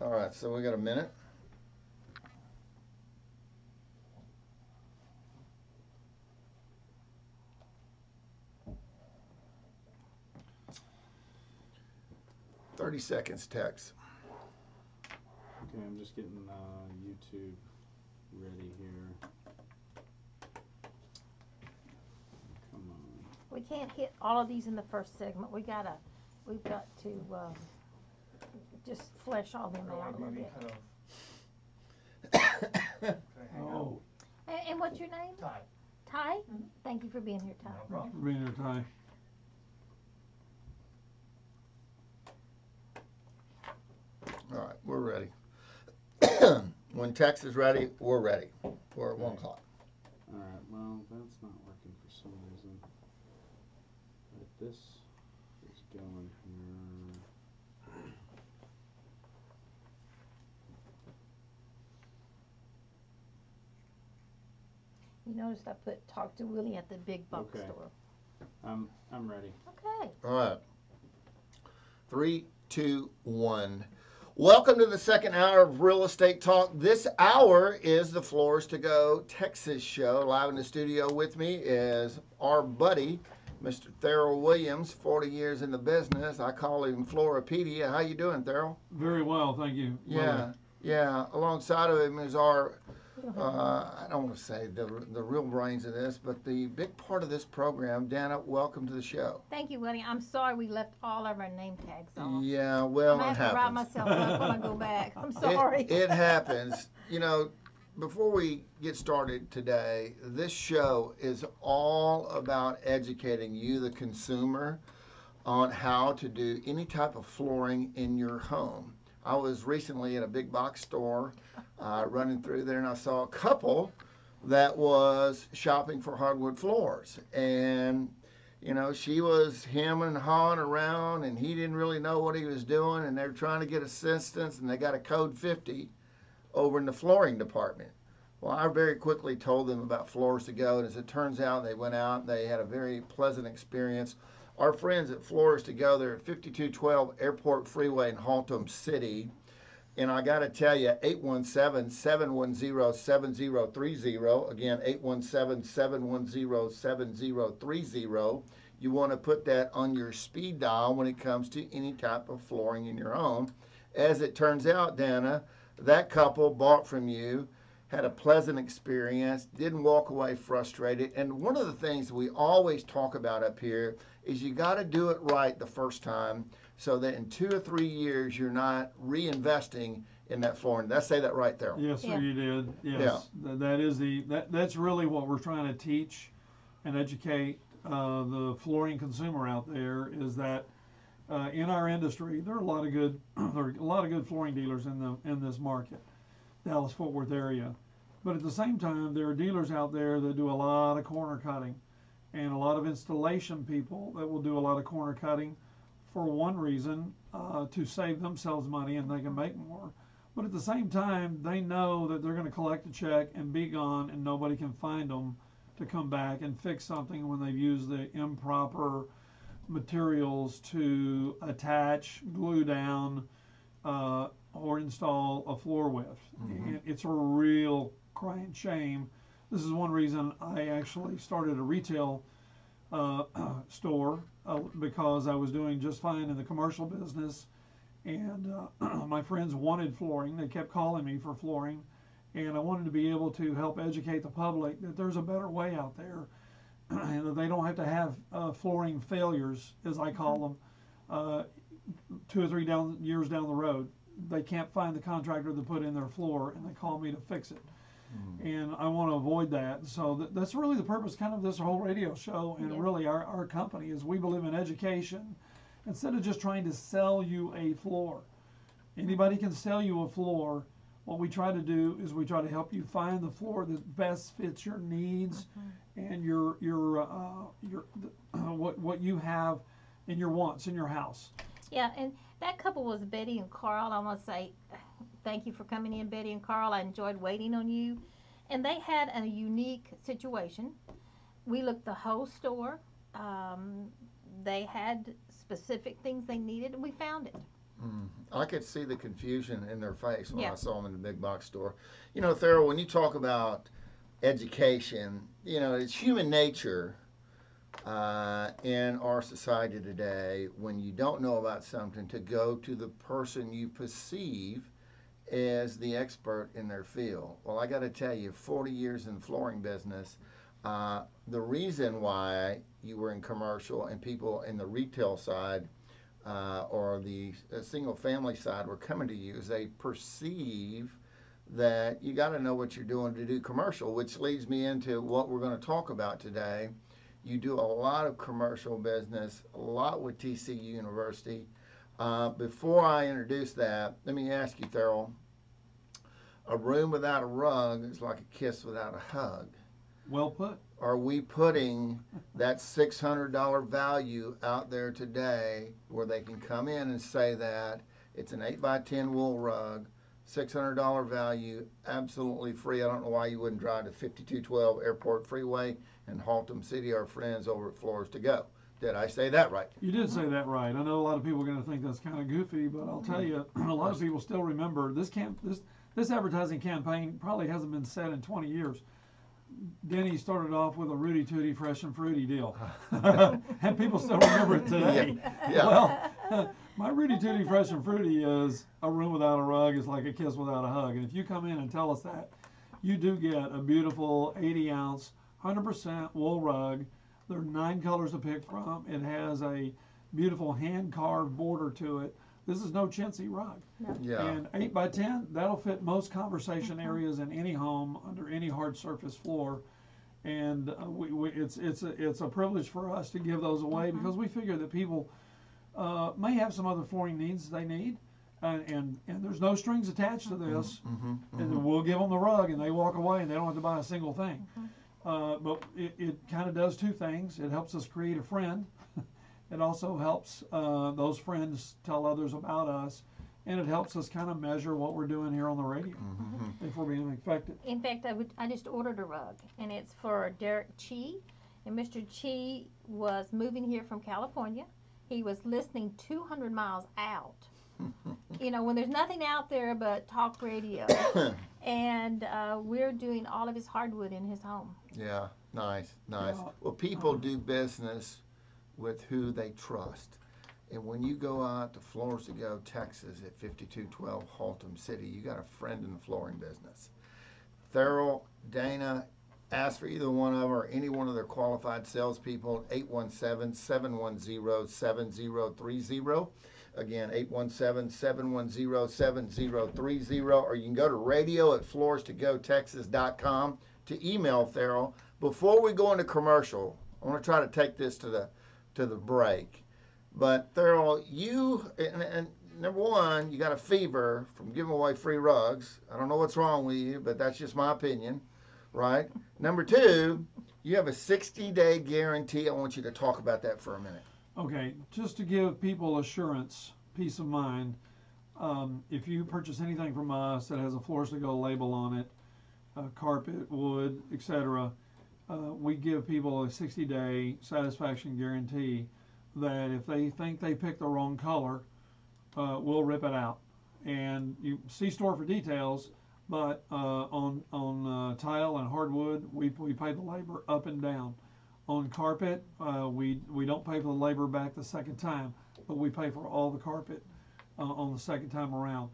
All right, so we got a minute. "30 seconds, Tex." Okay, I'm just getting YouTube ready here. Come on. We can't hit all of these in the first segment. We've got to just flesh all them out a little bit. Oh, And what's your name? Ty. Ty? Thank you for being here, Ty. No problem. reading her tie. All right, we're ready. When Tex is ready, we're ready. We're at 1 o'clock. All right. Well, that's not working for some reason. But this is going here. You noticed I put talk to Willie at the big box Okay. store. I'm ready. Okay. All right. 3, 2, 1. Welcome to the second hour of Real Estate Talk. This hour is the Floors to Go Texas show. Live in the studio with me is our buddy, Mr. Theril Williams, 40 years in the business. I call him Floripedia. How you doing, Theril? Very well, thank you. Yeah. Alongside of him is our, I don't want to say the real brains of this, but the big part of this program. Dana, welcome to the show. Thank you, Willie. I'm sorry we left all of our name tags on. Yeah, well, I it have to write happens. myself up when I go back. I'm sorry. It happens. You know, before we get started today, this show is all about educating you, the consumer, on how to do any type of flooring in your home. I was recently at a big box store running through there, and I saw a couple that was shopping for hardwood floors. And, you know, she was hemming and hawing around, and he didn't really know what he was doing, and they're trying to get assistance, and they got a code 50 over in the flooring department. Well, I very quickly told them about Floors to Go, and as it turns out, they went out and they had a very pleasant experience. Our friends at Floors to Go, they're at 5212 Airport Freeway in Haltom City. And I got to tell you, 817-710-7030. Again, 817-710-7030. You want to put that on your speed dial when it comes to any type of flooring in your home. As it turns out, Dana, that couple bought from you, had a pleasant experience, didn't walk away frustrated. And one of the things we always talk about up here is you got to do it right the first time so that in 2 or 3 years you're not reinvesting in that flooring. Did I say that right there? Yes, sir, Yeah. you did. Yes, that's really what we're trying to teach and educate the flooring consumer out there is that in our industry there are a lot of good flooring dealers in this market, Dallas-Fort Worth area. But at the same time, there are dealers out there that do a lot of corner cutting and a lot of installation people that will do a lot of corner cutting for one reason, to save themselves money and they can make more. But at the same time, they know that they're going to collect a check and be gone and nobody can find them to come back and fix something when they've used the improper materials to attach, glue down, or install a floor with. Mhm. It's a real crying shame. This is one reason I actually started a retail store because I was doing just fine in the commercial business, and my friends wanted flooring. They kept calling me for flooring, and I wanted to be able to help educate the public that there's a better way out there, and that they don't have to have flooring failures, as I call them, 2 or 3 years down the road. They can't find the contractor to put in their floor, and they call me to fix it. And I want to avoid that. So that's really the purpose kind of this whole radio show and really our company is we believe in education instead of just trying to sell you a floor. Anybody can sell you a floor. What we try to do is we try to help you find the floor that best fits your needs and your what you have and your wants in your house. Yeah, and that couple was Betty and Carl. I want to say thank you for coming in, Betty and Carl. I enjoyed waiting on you. And they had a unique situation. We looked the whole store. They had specific things they needed, and we found it. I could see the confusion in their face when Yeah. I saw them in the big box store. You know, Theril, when you talk about education, you know, it's human nature in our society today when you don't know about something to go to the person you perceive as the expert in their field. Well, I got to tell you, 40 years in the flooring business, the reason why you were in commercial and people in the retail side or the single family side were coming to you is they perceive that you got to know what you're doing to do commercial, which leads me into what we're going to talk about today. You do a lot of commercial business, a lot with TCU University. Before I introduce that, let me ask you, Theril, a room without a rug is like a kiss without a hug. Well put. Are we putting that $600 value out there today where they can come in and say that it's an 8x10 wool rug, $600 value, absolutely free? I don't know why you wouldn't drive to 5212 Airport Freeway and Haltom City, our friends over at Floors to Go. Did I say that right? You did say that right. I know a lot of people are going to think that's kind of goofy, but I'll tell you, a lot of people still remember this advertising campaign probably hasn't been said in 20 years. Denny started off with a Rudy Tooty Fresh and Fruity deal, and people still remember it today. Yeah. Well, my Rudy Tooty Fresh and Fruity is a room without a rug is like a kiss without a hug. And if you come in and tell us that, you do get a beautiful 80-ounce, 100% wool rug. There are 9 colors to pick from. It has a beautiful hand-carved border to it. This is no chintzy rug. No. Yeah. And 8x10, that'll fit most conversation areas in any home under any hard surface floor. And it's a privilege for us to give those away because we figure that people may have some other flooring needs they need. And there's no strings attached to this. And we'll give them the rug and they walk away and they don't have to buy a single thing. But it kind of does two things. It helps us create a friend. It also helps those friends tell others about us, and it helps us kind of measure what we're doing here on the radio if we're being effective. In fact, I just ordered a rug, and it's for Derek Chi. And Mr. Chi was moving here from California. He was listening 200 miles out. You know, when there's nothing out there but talk radio. And we're doing all of his hardwood in his home. Yeah, nice. Yeah. Well, people do business with who they trust. And when you go out to Floors to Go, Texas at 5212 Haltom City, you got a friend in the flooring business. Theril, Dana, ask for either one of them or any one of their qualified salespeople at 817-710-7030. Again, 817-710-7030. Or you can go to radio@floorstogotexas.com to email Theril. Before we go into commercial, I want to try to take this to the break. But Theril, you and number one, you got a fever from giving away free rugs. I don't know what's wrong with you, but that's just my opinion, right? Number two, you have a 60-day guarantee. I want you to talk about that for a minute. Okay, just to give people assurance, peace of mind, if you purchase anything from us that has a Floors to Go label on it, carpet, wood, etc., we give people a 60-day satisfaction guarantee that if they think they picked the wrong color, we'll rip it out. And you see store for details, but on tile and hardwood, we pay the labor up and down. On carpet, we don't pay for the labor back the second time, but we pay for all the carpet on the second time around.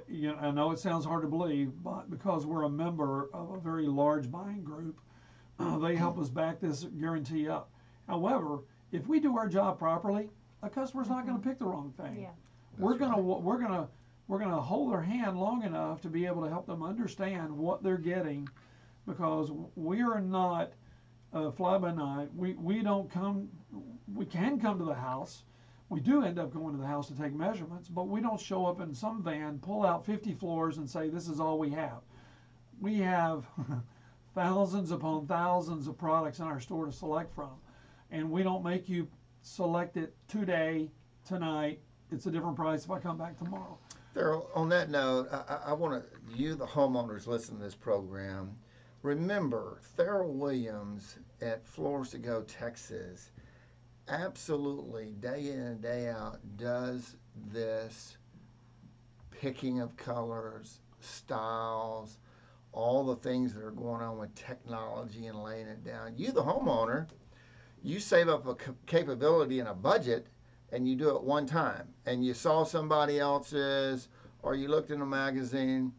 You know, I know it sounds hard to believe, but because we're a member of a very large buying group, they help us back this guarantee up. However, if we do our job properly, a customer's not going to pick the wrong thing. Yeah. We're gonna hold their hand long enough to be able to help them understand what they're getting, because we are not fly by night. We don't come. We can come to the house. We do end up going to the house to take measurements, but we don't show up in some van, pull out 50 floors, and say this is all we have. We have thousands upon thousands of products in our store to select from, and we don't make you select it today, tonight. It's a different price if I come back tomorrow. Theril, on that note, I want you, the homeowners, listen to this program. Remember, Theril Williams at Floors to Go, Texas, absolutely day in and day out does this picking of colors, styles, all the things that are going on with technology and laying it down. You, the homeowner, you save up a capability and a budget, and you do it one time. And you saw somebody else's, or you looked in a magazine.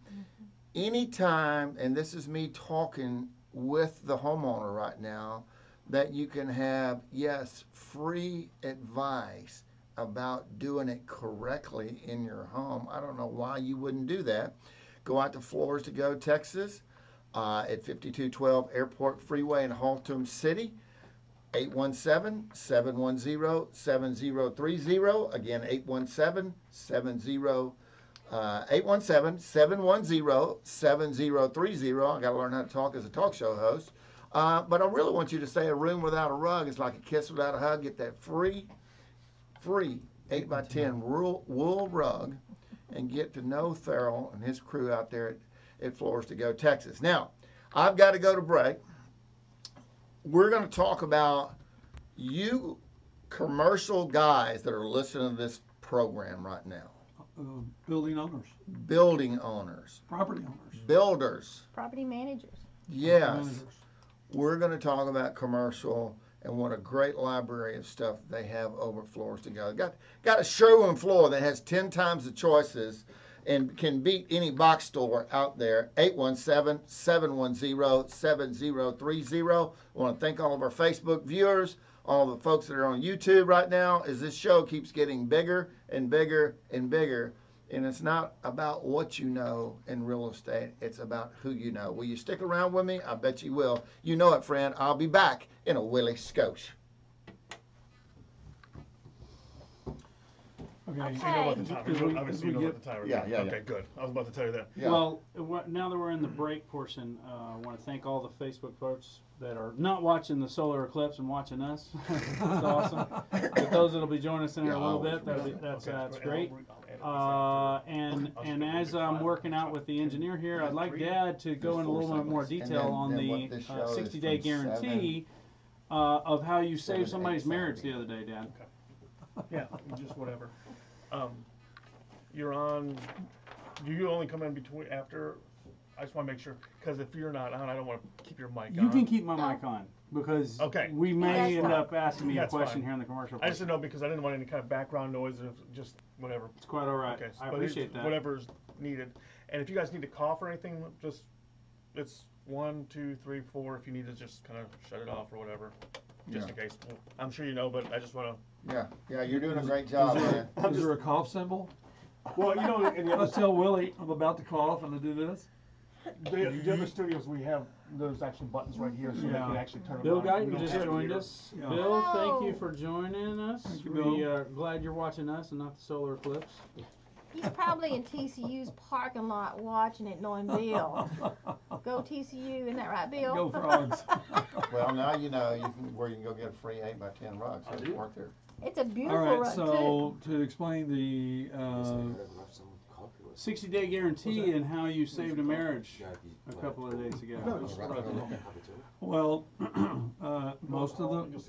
Anytime, and this is me talking with the homeowner right now, that you can have, yes, free advice about doing it correctly in your home. I don't know why you wouldn't do that. Go out to Floors to Go, Texas, at 5212 Airport Freeway in Haltom City. 817-710-7030. Again, 817-710-7030. I got to learn how to talk as a talk show host. But I really want you to say a room without a rug is like a kiss without a hug. Get that free 8x10 wool rug and get to know Theril and his crew out there at Floors to Go, Texas. Now, I've got to go to break. We're going to talk about you commercial guys that are listening to this program right now. Building owners, Building owners, property owners, builders. Property managers. Yes. managers. We're going to talk about commercial and what a great library of stuff they have over at Floors to Go. Got a showroom floor that has 10 times the choices and can beat any box store out there. 817-710-7030. I want to thank all of our Facebook viewers, all the folks that are on YouTube right now, as this show keeps getting bigger and bigger and bigger. And it's not about what you know in real estate. It's about who you know. Will you stick around with me? I bet you will. You know it, friend. I'll be back in a Willie Scotia. Okay. Okay. You know about the timer. As we- Obviously, as you we know get- about the timer. Yeah. Okay, good. I was about to tell you that. Yeah. Well, now that we're in the break portion, I want to thank all the Facebook folks that are not watching the solar eclipse and watching us. It's awesome. But those that'll be joining us in there a little bit, that's great. And as I'm working out with the engineer here, I'd like Dad to go into a little bit more detail on the 60-day guarantee of how you saved somebody's marriage the other day, Dad. Yeah, just whatever. You're on. Do you only come in between after? I just want to make sure, because if you're not on, I don't want to keep your mic on. You can keep my mic on because we may end up asking me a question here in the commercial. I just didn't know because I didn't want any kind of background noise or just whatever. It's quite all right. Okay, I but appreciate that. Whatever's needed. And if you guys need to cough or anything, just it's 1, 2, 3, 4. If you need to just kind of shut it off or whatever, just in case. I'm sure you know, but I just want to. Yeah, you're doing a great job, man. Is there a cough symbol? Well, you know, in the Let's tell Willie I'm about to cough and to do this. the other studios we have, there's actually buttons right here, so they can actually turn them Bill on. Guyton We don't just have it joined here. us. Yeah. Bill, thank Hello. you for joining us. Thank you, We Bill. are glad you're watching us and not the solar eclipse. He's probably in TCU's parking lot watching it, knowing Bill. Go TCU, isn't that right, Bill? Go Frogs. Well, now you know where you can go get a free 8x10 rug. So you work there. It's a All beautiful right, rug, so to explain the 60-day guarantee and how you saved a marriage a couple of days ago. well, most of the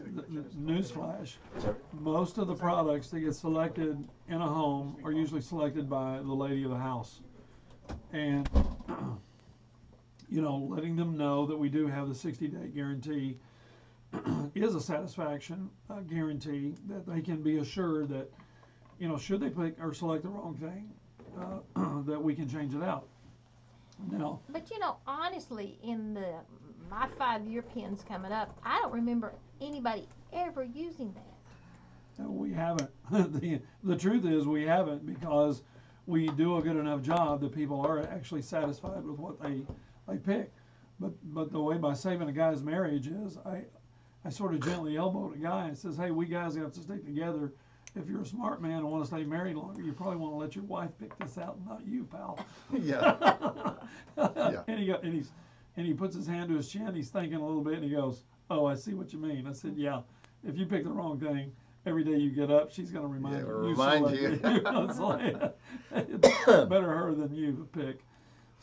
newsflash, most of the products that get selected in a home are usually selected by the lady of the house, and letting them know that we do have the 60-day guarantee is a satisfaction guarantee that they can be assured that, should they pick or select the wrong thing, that we can change it out. Now, But honestly, in my 5-year pins coming up, I don't remember anybody ever using that. we haven't. The truth is we haven't, because we do a good enough job that people are actually satisfied with what they pick. But the way by saving a guy's marriage is I sort of gently elbowed a guy and says, hey, we guys have to stick together. If you're a smart man and want to stay married longer, you probably want to let your wife pick this out, and not you, pal. Yeah. Yeah. And he puts his hand to his chin. He's thinking a little bit, and he goes, "Oh, I see what you mean." I said, "Yeah, if you pick the wrong thing, every day you get up, she's going to remind Yeah, you. remind you. It's like, it's better her than you to pick."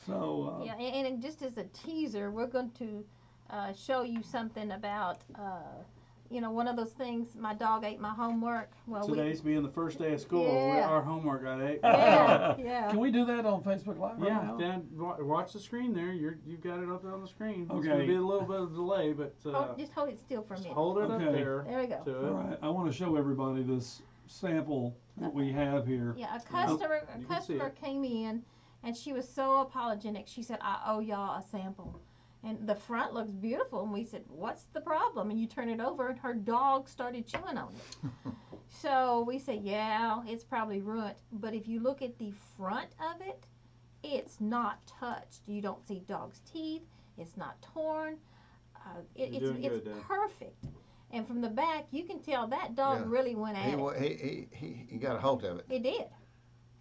So Yeah, and just as a teaser, we're going to show you something about one of those things. My dog ate my homework. Well, Today's being the first day of school. Yeah. Our homework got ate. yeah. Can we do that on Facebook Live right Yeah, now? Dan, watch the screen there. You've got it up on the screen. It's Okay. going to be a little bit of delay, but Just hold it still for a minute. hold it up Okay. there. There we go. To All it. right, I want to show everybody this sample that we have here. Yeah, a customer You can see it. came in, and she was so apologetic. She said, "I owe y'all a sample." And the front looks beautiful, and we said, "What's the problem?" And you turn it over, and her dog started chewing on it. So we said, "Yeah, it's probably ruined." But if you look at the front of it, it's not touched. You don't see dog's teeth. It's not torn. You're doing It's good, Dan. perfect. And from the back, you can tell that dog Yeah. really went at it. He got a hold of it. It did. It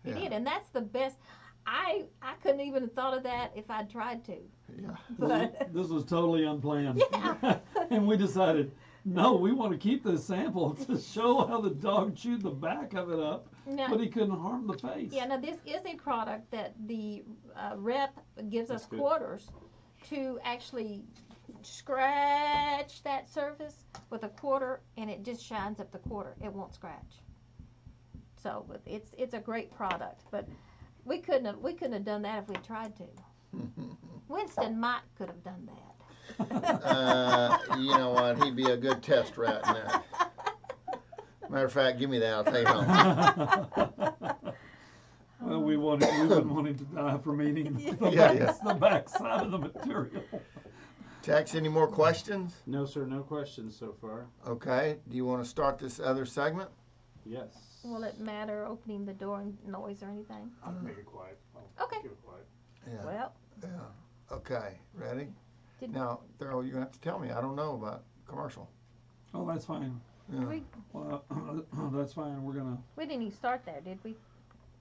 Yeah. did, and that's the best. I couldn't even have thought of that if I'd tried to. Yeah. But This was totally unplanned. Yeah. And we decided, no, we want to keep this sample to show how the dog chewed the back of it up, now, but he couldn't harm the face. yeah, now this is a product that the rep gives us That's good. quarters to actually scratch that surface with a quarter, and it just shines up the quarter. It won't scratch. So it's a great product, but we couldn't have done that if we tried to. Winston Mott could have done that. You know what? He'd be a good test rat in that. Matter of fact, give me that. I'll take it home. Well, we wouldn't want him to die from eating the back side of the material. Tex, any more questions? No, sir, no questions so far. Okay. Do you want to start this other segment? Yes. Will it matter opening the door and noise or anything? I'll make it quiet. I'll Okay. keep it quiet. Yeah. Well, Yeah. Okay. Ready? Did- Now, Theril, you're gonna have to tell me. I don't know about commercial. Oh, that's fine. Yeah. Well, that's fine. We're gonna. we didn't even start there, did we?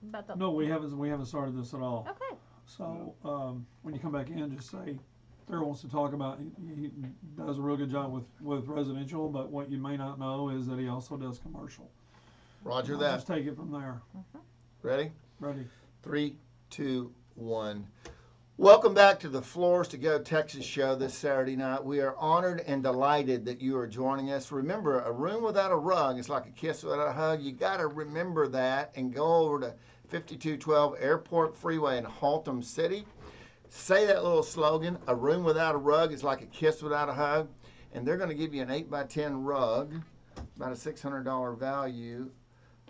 About the No, we haven't started this at all. Okay. So when you come back in, just say Theril wants to talk about. He does a real good job with residential, but what you may not know is that he also does commercial. Roger I'll that. Just take it from there. Ready? Ready? 3, 2, 1. Welcome back to the Floors to Go Texas show this Saturday night. We are honored and delighted that you are joining us. Remember, a room without a rug is like a kiss without a hug. You got to remember that and go over to 5212 Airport Freeway in Haltom City. Say that little slogan, a room without a rug is like a kiss without a hug. And they're going to give you an 8x10 rug, about a $600 value.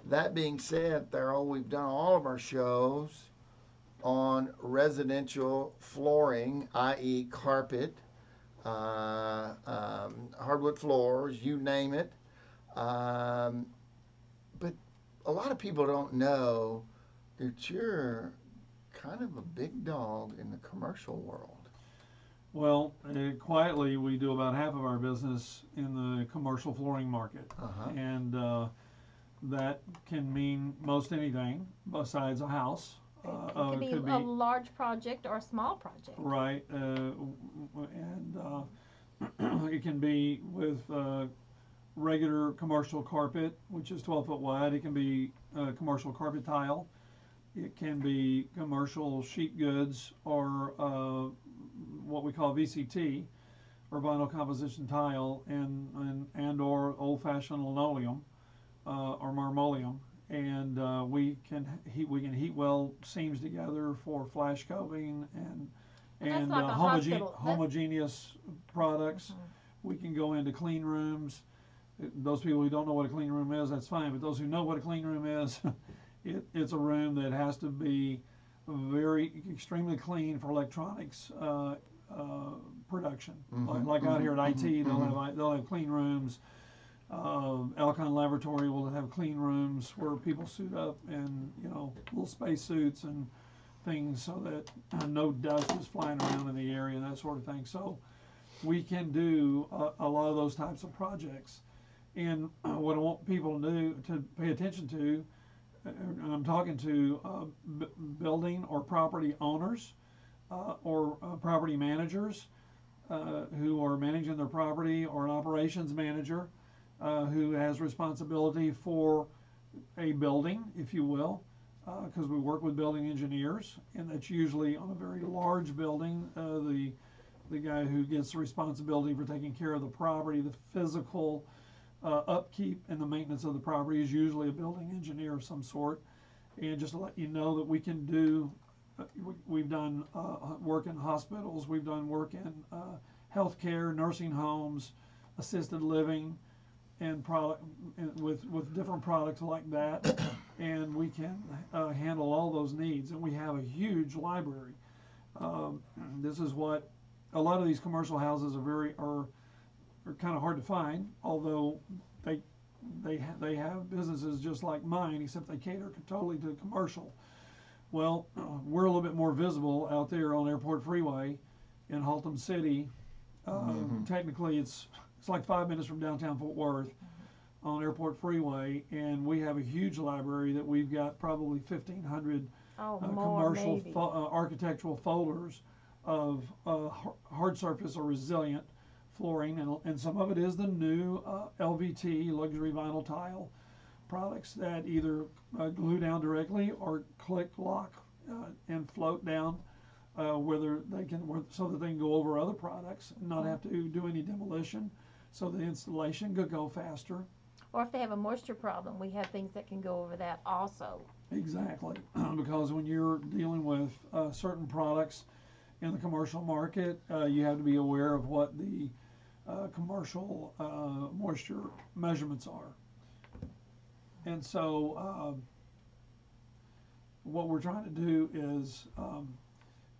That being said, Theril, we've done all of our shows on residential flooring, i.e. carpet, hardwood floors, you name it. But a lot of people don't know that you're kind of a big dog in the commercial world. Well, quietly, we do about half of our business in the commercial flooring market. Uh-huh. And that can mean most anything besides a house. It could be a large project or a small project. Right, and it can be with regular commercial carpet, which is 12 foot wide. It can be commercial carpet tile. It can be commercial sheet goods or what we call VCT, or vinyl composition tile, and or old-fashioned linoleum or marmoleum. And we can heat weld seams together for flash coving and like a hospital. homogeneous products. We can go into clean rooms. Those people who don't know what a clean room is, that's fine. But those who know what a clean room is, it's a room that has to be extremely clean for electronics production. Like out here at IT, they'll have clean rooms. Alcon Laboratory will have clean rooms where people suit up in little space suits and things so that no dust is flying around in the area and that sort of thing. So we can do a lot of those types of projects. And what I want people to pay attention to, and I'm talking to building or property owners or property managers who are managing their property, or an operations manager who has responsibility for a building, if you will, because we work with building engineers, and that's usually on a very large building. The guy who gets the responsibility for taking care of the property, the physical upkeep and the maintenance of the property is usually a building engineer of some sort. And just to let you know that we can do, we've done work in hospitals, we've done work in healthcare, nursing homes, assisted living, and with different products like that, and we can handle all those needs. And we have a huge library. This is what a lot of these commercial houses are kind of hard to find, although they have businesses just like mine, except they cater totally to commercial. Well, we're a little bit more visible out there on Airport Freeway in Haltom City. Technically, it's like 5 minutes from downtown Fort Worth on Airport Freeway, and we have a huge library that we've got probably 1,500 commercial architectural folders of hard surface or resilient flooring, and some of it is the new LVT, luxury vinyl tile products that either glue down directly or click, lock, and float down, so that they can go over other products and not have to do any demolition, so the installation could go faster. Or if they have a moisture problem, we have things that can go over that also. Exactly, because when you're dealing with certain products in the commercial market, you have to be aware of what the commercial moisture measurements are. And so what we're trying to do is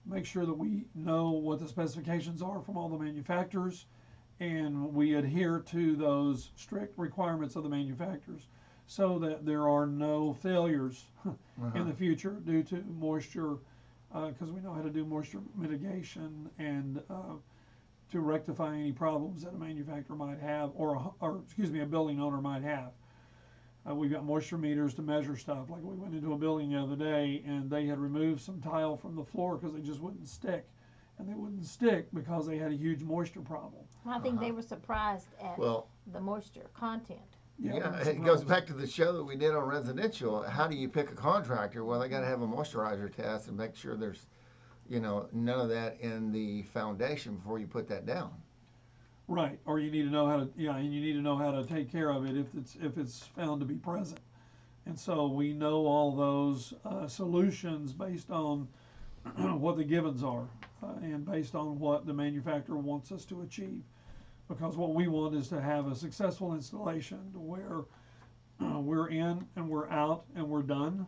make sure that we know what the specifications are from all the manufacturers, and we adhere to those strict requirements of the manufacturers, so that there are no failures in the future due to moisture, because we know how to do moisture mitigation and to rectify any problems that a manufacturer might have, or a building owner might have. We've got moisture meters to measure stuff. Like we went into a building the other day, and they had removed some tile from the floor because they just wouldn't stick. And they wouldn't stick because they had a huge moisture problem. I think they were surprised at the moisture content. Yeah, it goes back to the show that we did on residential. How do you pick a contractor? Well, they got to have a moisturizer test and make sure there's, none of that in the foundation before you put that down. Right, or you need to know how to, and you need to know how to take care of it if it's found to be present. And so we know all those solutions based on what the givens are, and based on what the manufacturer wants us to achieve. Because what we want is to have a successful installation to where we're in and we're out and we're done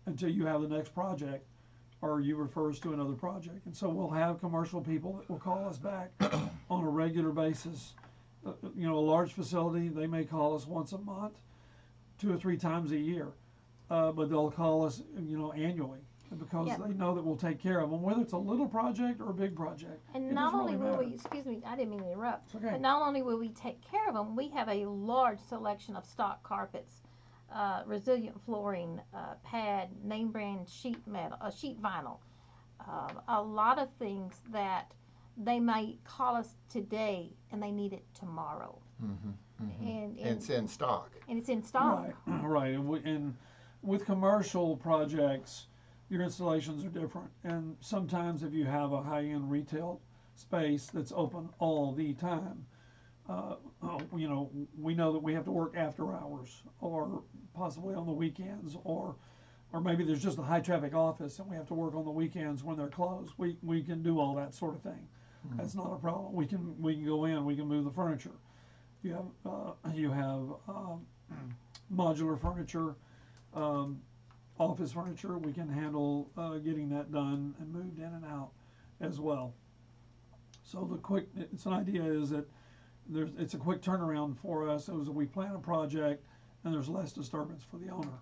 until you have the next project, or you refer us to another project. And so we'll have commercial people that will call us back on a regular basis. A large facility, they may call us once a month, 2 or 3 times a year, but they'll call us, annually, because they know that we'll take care of them, whether it's a little project or a big project. And not only will we, excuse me, I didn't mean to interrupt, but not only will we take care of them, we have a large selection of stock carpets, resilient flooring, pad, name brand sheet vinyl, a lot of things that they might call us today and they need it tomorrow. And it's in stock. And it's in stock. Right. And with commercial projects, your installations are different. And sometimes if you have a high-end retail space that's open all the time, we know that we have to work after hours, or possibly on the weekends, or maybe there's just a high-traffic office and we have to work on the weekends when they're closed. We can do all that sort of thing. That's not a problem. We can go in. We can move the furniture. You have modular furniture, office furniture. We can handle getting that done and moved in and out as well. So it's an idea is that it's a quick turnaround for us as we plan a project and there's less disturbance for the owner.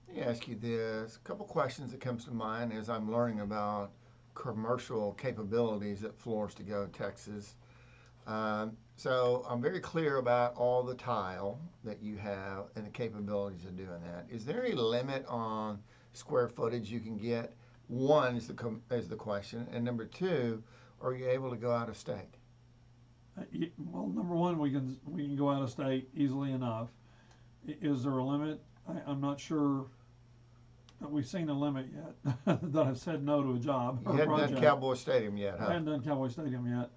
Let me ask you this. A couple questions that comes to mind as I'm learning about commercial capabilities at Floors to Go, Texas. So I'm very clear about all the tile that you have and the capabilities of doing that. Is there any limit on square footage you can get? One is the question, and number two, are you able to go out of state? Well, number one, we can go out of state easily enough. Is there a limit? I'm not sure that we've seen a limit yet that I've said no to a job. You haven't done Cowboy Stadium yet, huh? I haven't done Cowboy Stadium yet.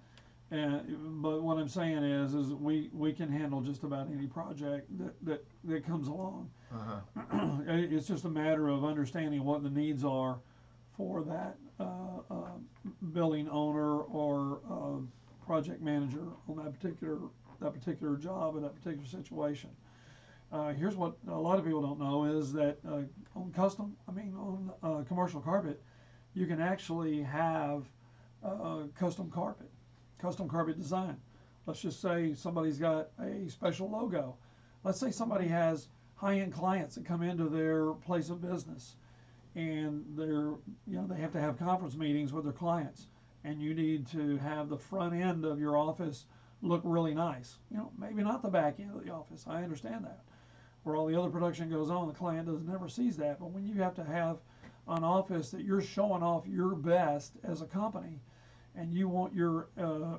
But what I'm saying is we can handle just about any project that comes along. It's just a matter of understanding what the needs are for that building owner or project manager on that particular job or that particular situation. Here's what a lot of people don't know is that on commercial carpet, you can actually have custom carpet design. Let's just say somebody's got a special logo. Let's say somebody has high-end clients that come into their place of business, and they have to have conference meetings with their clients, and you need to have the front end of your office look really nice. Maybe not the back end of the office. I understand that. Where all the other production goes on, the client never sees that. But when you have to have an office that you're showing off your best as a company, and you want your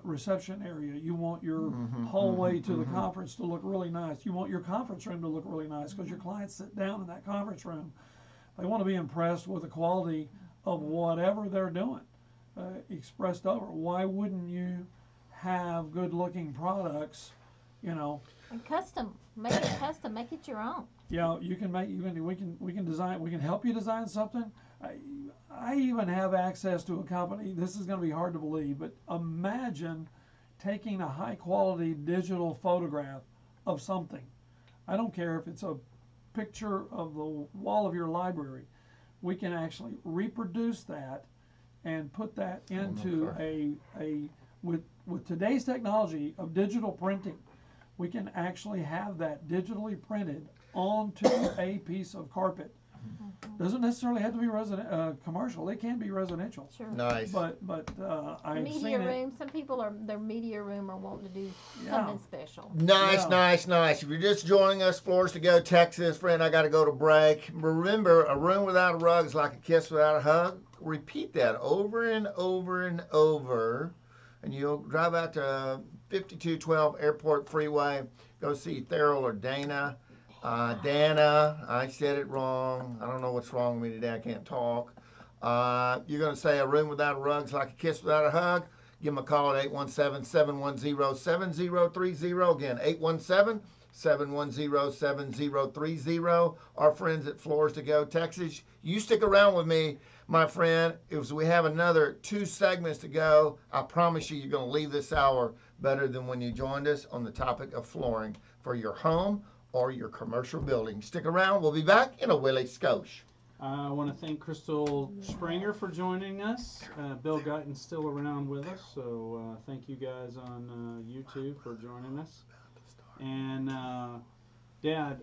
reception area, you want your hallway to the conference to look really nice, you want your conference room to look really nice because your clients sit down in that conference room. They want to be impressed with the quality of whatever they're doing, expressed over. Why wouldn't you have good-looking products, And custom, make it custom, make it your own. Yeah, we can design. We can help you design something. I even have access to a company. This is going to be hard to believe, but imagine taking a high quality digital photograph of something. I don't care if it's a picture of the wall of your library. We can actually reproduce that and put that into with today's technology of digital printing. We can actually have that digitally printed onto a piece of carpet. Doesn't necessarily have to be commercial. It can be residential. Sure. Nice. But I've Media seen room. Some people their media room are wanting to do something special. Nice, Yeah. nice. If you're just joining us, Floors to Go, Texas, friend, I got to go to break. Remember, a room without a rug is like a kiss without a hug. Repeat that over and over and over, and you'll drive out to 5212 Airport Freeway. Go see Theril or Dana. Dana, I said it wrong. I don't know what's wrong with me today. I can't talk. You're going to say a room without a rug is like a kiss without a hug. Give them a call at 817-710-7030. Again, 817-710-7030. Our friends at Floors to Go, Texas. You stick around with me, my friend. We have another 2 segments to go. I promise you're going to leave this hour better than when you joined us on the topic of flooring for your home or your commercial building. Stick around. We'll be back in a Willie Skosh. I want to thank Crystal Springer for joining us. Bill Guyton's still around with us, so thank you guys on YouTube for joining us. And Dad,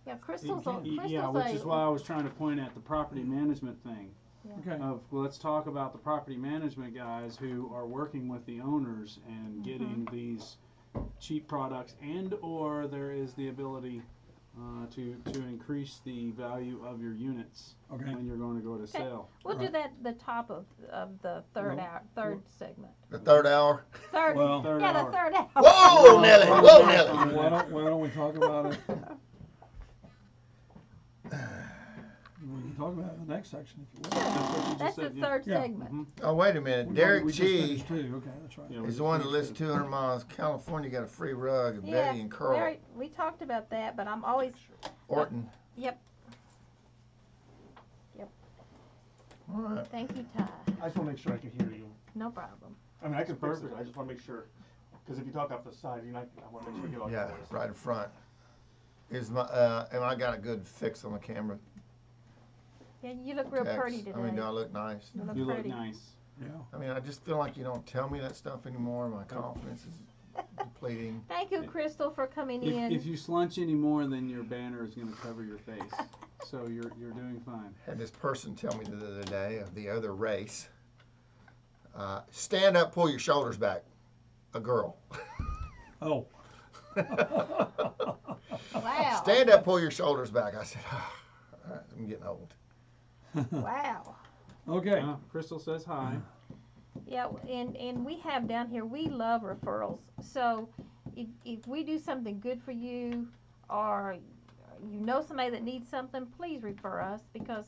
Yeah, Crystal's on. yeah, which is why I was trying to point at the property management thing. Okay. Let's talk about the property management guys who are working with the owners and getting these cheap products, and or there is the ability to increase the value of your units when you're going to go to sale. We'll do that the top of the third segment. The third hour? Third Well, hour. hour. The third hour. Whoa, Nelly! Whoa, Nelly! Why don't we talk about it? We can talk about it in the next section if you want. That's the third segment. Oh, wait a minute. Derek We just G finished too. Okay, that's right. Yeah, is the one that lives 200 miles. California got a free rug, and Yeah, Betty and Carl we talked about that, but I'm always. Orton. Yep. All right. Thank you, Ty. I just want to make sure I can hear you. No problem. I mean, I can fix it. I just want to make sure. Because if you talk off the side, I want to make sure you get all your Yeah, voice. right in front. Am I got a good fix on the camera? Yeah, you look real Text. pretty today. I mean, do I look nice? You look pretty. nice. Yeah. I mean, I just feel like you don't tell me that stuff anymore. My confidence is depleting. Thank you, Crystal, for coming in. If you slunch any more, then your banner is going to cover your face. So you're doing fine. Had this person tell me the other day of the other race. Stand up, pull your shoulders back. A girl. Oh. Wow. Stand up, pull your shoulders back. I said, all right, I'm getting old. Wow. Okay. Crystal says hi. Yeah, and we have down here, we love referrals. So if we do something good for you, or you know somebody that needs something, please refer us because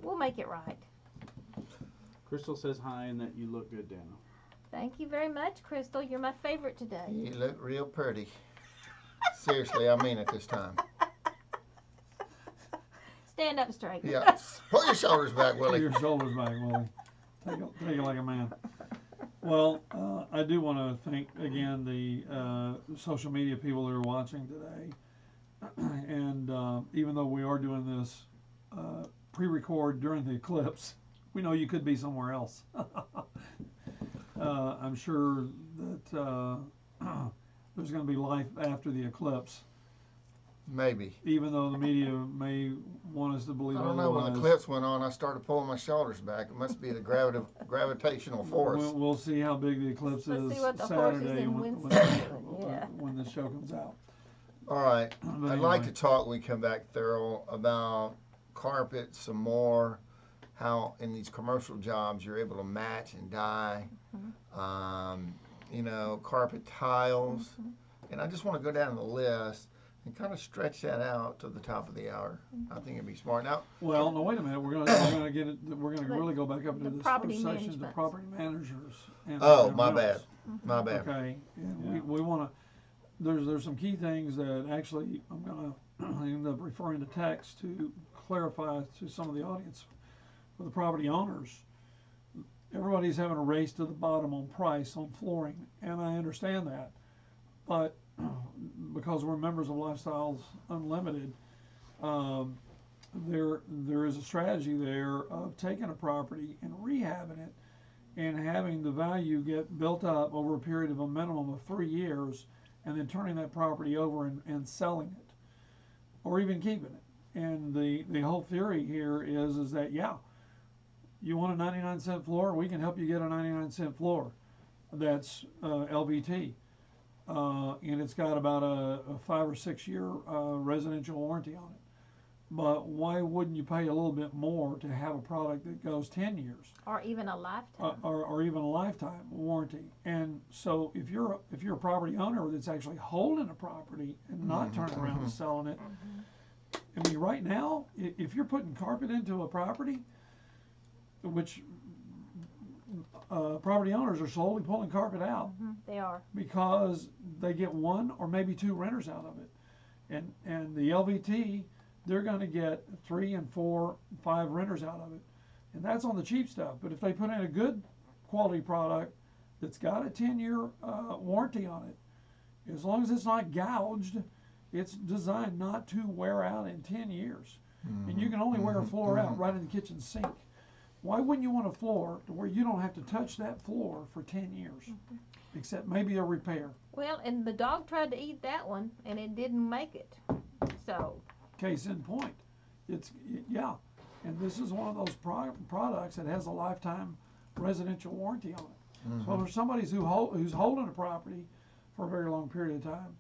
we'll make it right. Crystal says hi and that you look good, Daniel. Thank you very much, Crystal. You're my favorite today. You look real pretty. Seriously, I mean it this time. Stand up straight. Yeah. Pull your shoulders back, Pull Willie. your shoulders back, Willie. Take it like a man. Well, I do want to thank again the social media people that are watching today. And even though we are doing this pre-record during the eclipse, we know you could be somewhere else. I'm sure that there's going to be life after the eclipse. Maybe. Even though the media may want us to believe I don't know. When the otherwise. eclipse went on, I started pulling my shoulders back. It must be the gravitational force. We'll see how big the eclipse Let's is see what the Saturday horses in when Winston doing, yeah. when the show comes out. All right. But I'd like anyway. to talk when we come back, Theril, about carpet some more. How in these commercial jobs you're able to match and dye, carpet tiles. And I just want to go down the list and kind of stretch that out to the top of the hour. I think it'd be smart. Now, Well, no, wait a minute. We're gonna get it. We're gonna really go back up to The this property first section, the management. property managers. And oh, and my rentals. bad. My bad. Okay, and Yeah. we want to. There's some key things that actually I'm gonna end up referring to text to clarify to some of the audience. For the property owners, everybody's having a race to the bottom on price on flooring, and I understand that. But because we're members of Lifestyles Unlimited, there is a strategy there of taking a property and rehabbing it and having the value get built up over a period of a minimum of 3 years, and then turning that property over and selling it, or even keeping it. And the whole theory here is that, yeah, you want a 99-cent floor, we can help you get a 99-cent floor that's LVT. And it's got about a 5 or 6 year residential warranty on it. But why wouldn't you pay a little bit more to have a product that goes 10 years? Or even a lifetime. Or even a lifetime warranty. And so if you're a property owner that's actually holding a property and not turning around and selling it, I mean, right now, if you're putting carpet into a property, which property owners are slowly pulling carpet out They are. because they get 1 or maybe 2 renters out of it, and the LVT, they're going to get 3 and 4, 5 renters out of it, and that's on the cheap stuff. But if they put in a good quality product that's got a 10-year warranty on it, as long as it's not gouged, it's designed not to wear out in 10 years. And you can only wear a floor out right in the kitchen sink. Why wouldn't you want a floor to where you don't have to touch that floor for 10 years, except maybe a repair? Well, and the dog tried to eat that one, and it didn't make it. So, Case in point, yeah, and this is one of those products that has a lifetime residential warranty on it. So for somebody who's holding a property for a very long period of time,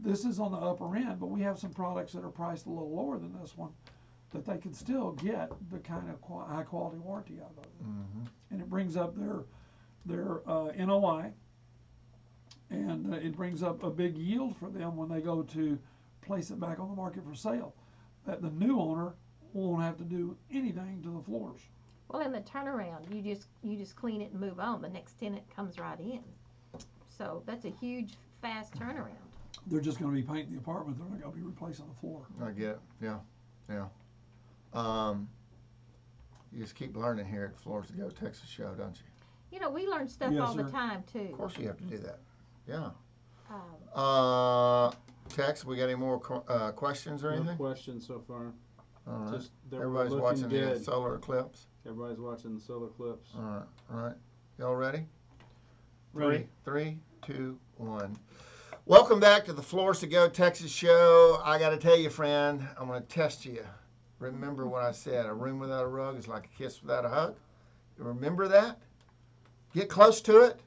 this is on the upper end, but we have some products that are priced a little lower than this one, that they can still get the kind of high quality warranty out of it. And it brings up their NOI, and it brings up a big yield for them when they go to place it back on the market for sale. That the new owner won't have to do anything to the floors. well, in the turnaround, you just clean it and move on. The next tenant comes right in. So that's a huge, fast turnaround. They're just going to be painting the apartment. They're not going to be replacing the floor. I get it. Yeah. You just keep learning here at Floors to Go Texas show, don't you? You know, we learn stuff Yes, all the sir. time too. Of course you have to do that. Yeah. Um, Tex, we got any more questions or No anything? questions so far. All right. Just that we're Everybody's looking watching the good. solar eclipse. Everybody's watching the solar eclipse. All right. Y'all ready? Ready. 3, 2, 1. Welcome back to the Floors to Go Texas show. I got to tell you, friend, I'm going to test you. Remember what I said. A room without a rug is like a kiss without a hug. You remember that? Get close to it.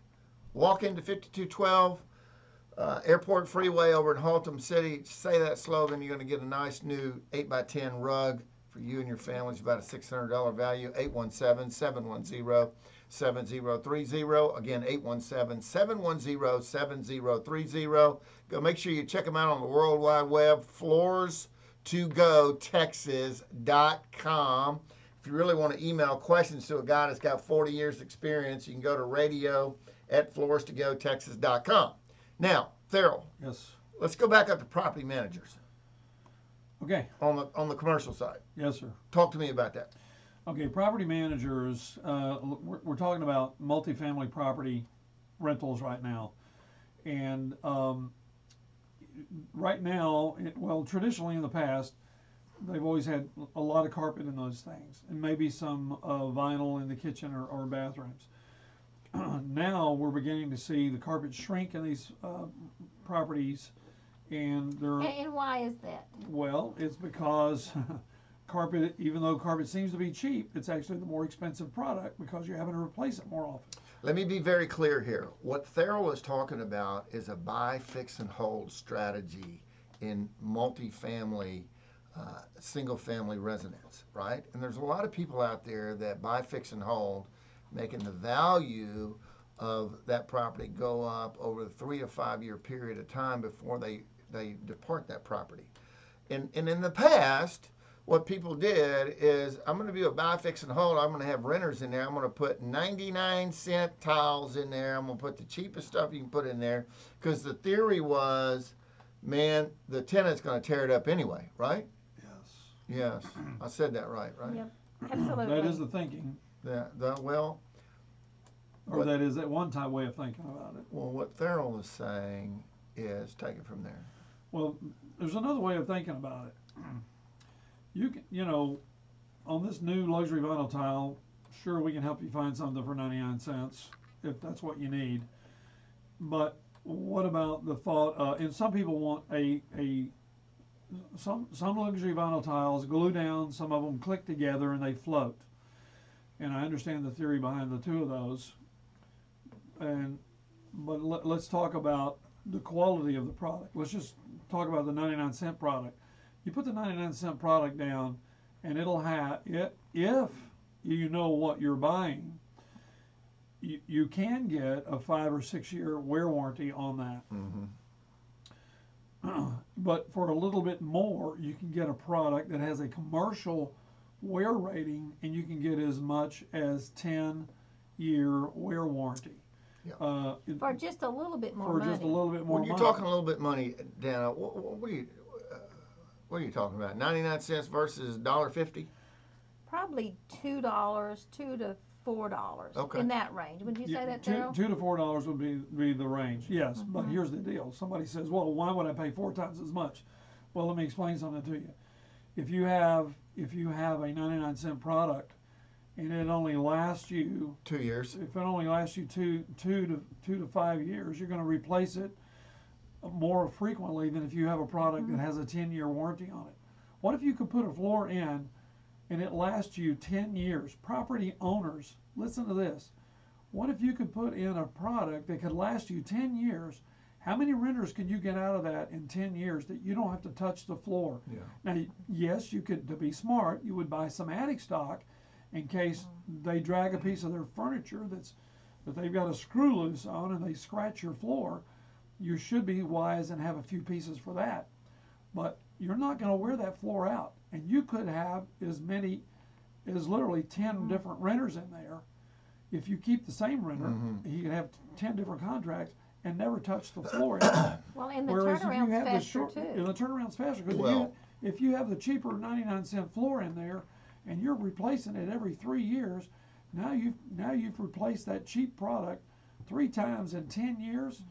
Walk into 5212 Airport Freeway over in Haltom City. Say that slogan. You're going to get a nice new 8x10 rug for you and your family. It's about a $600 value. 817-710-7030. Again, 817-710-7030. Go make sure you check them out on the World Wide Web, floors2gotexas.com. If you really want to email questions to a guy that's got 40 years experience, you can go to radio@flooristogotexas.com. Now, Theril, Yes. let's go back up to property managers Okay. on the commercial side. Yes, sir. Talk to me about that. Okay, property managers, we're talking about multifamily property rentals right now. And right now, well, traditionally in the past, they've always had a lot of carpet in those things, and maybe some vinyl in the kitchen or bathrooms. Now we're beginning to see the carpet shrink in these properties, and they're And why is that? well, it's because carpet, even though carpet seems to be cheap, it's actually the more expensive product because you're having to replace it more often. Let me be very clear here. What Theril is talking about is a buy, fix, and hold strategy in multifamily, single-family residence, right? And there's a lot of people out there that buy, fix, and hold, making the value of that property go up over a 3 to 5 year period of time before they depart that property. And in the past, what people did is, I'm going to do a buy, fix, and hold. I'm going to have renters in there. I'm going to put 99-cent tiles in there. I'm going to put the cheapest stuff you can put in there, because the theory was, man, the tenant's going to tear it up anyway, right? Yes. Yes, I said that right? Yep, absolutely. That is the thinking, Well, or that is that one time way of thinking about it. well, what Theril is saying is, take it from there. Well, there's another way of thinking about it. You can, on this new luxury vinyl tile, sure, we can help you find something for 99 cents if that's what you need. But what about the thought? And some people want some luxury vinyl tiles glue down. Some of them click together and they float. And I understand the theory behind the two of those. But let's talk about the quality of the product. Let's just talk about the 99-cent product. You put the 99-cent product down, and it'll have it. If you know what you're buying, you can get a 5 or 6 year wear warranty on that. Mm-hmm. But for a little bit more, you can get a product that has a commercial wear rating, and you can get as much as 10-year wear warranty. Yeah. For just a little bit more For money. just a little bit more When you're money. talking a little bit money, Dana, what are you talking about? 99 cents versus $1.50? Probably $2, $2 to $4, Okay. in that range. Would you say that, Theril? $2 to $4 would be the range. Yes, but here's the deal. Somebody says, "Well, why would I pay 4 times as much?" Well, let me explain something to you. If you have a 99-cent product and it only lasts you 2 years. if it only lasts you two to 5 years, you're going to replace it more frequently than if you have a product that has a 10-year warranty on it. What if you could put a floor in and it lasts you 10 years? Property owners, listen to this. What if you could put in a product that could last you 10 years? How many renters can you get out of that in 10 years that you don't have to touch the floor? Yeah. Now, yes, you could, to be smart, you would buy some attic stock in case they drag a piece of their furniture that they've got a screw loose on and they scratch your floor. You should be wise and have a few pieces for that. But you're not going to wear that floor out. And you could have as many as literally 10 different renters in there. If you keep the same renter, he can have 10 different contracts and never touch the floor. Well, and the Whereas turnaround's faster, too. and the turnaround's faster, because Well- if you have the cheaper 99-cent floor in there and you're replacing it every 3 years, now you've replaced that cheap product 3 times in 10 years.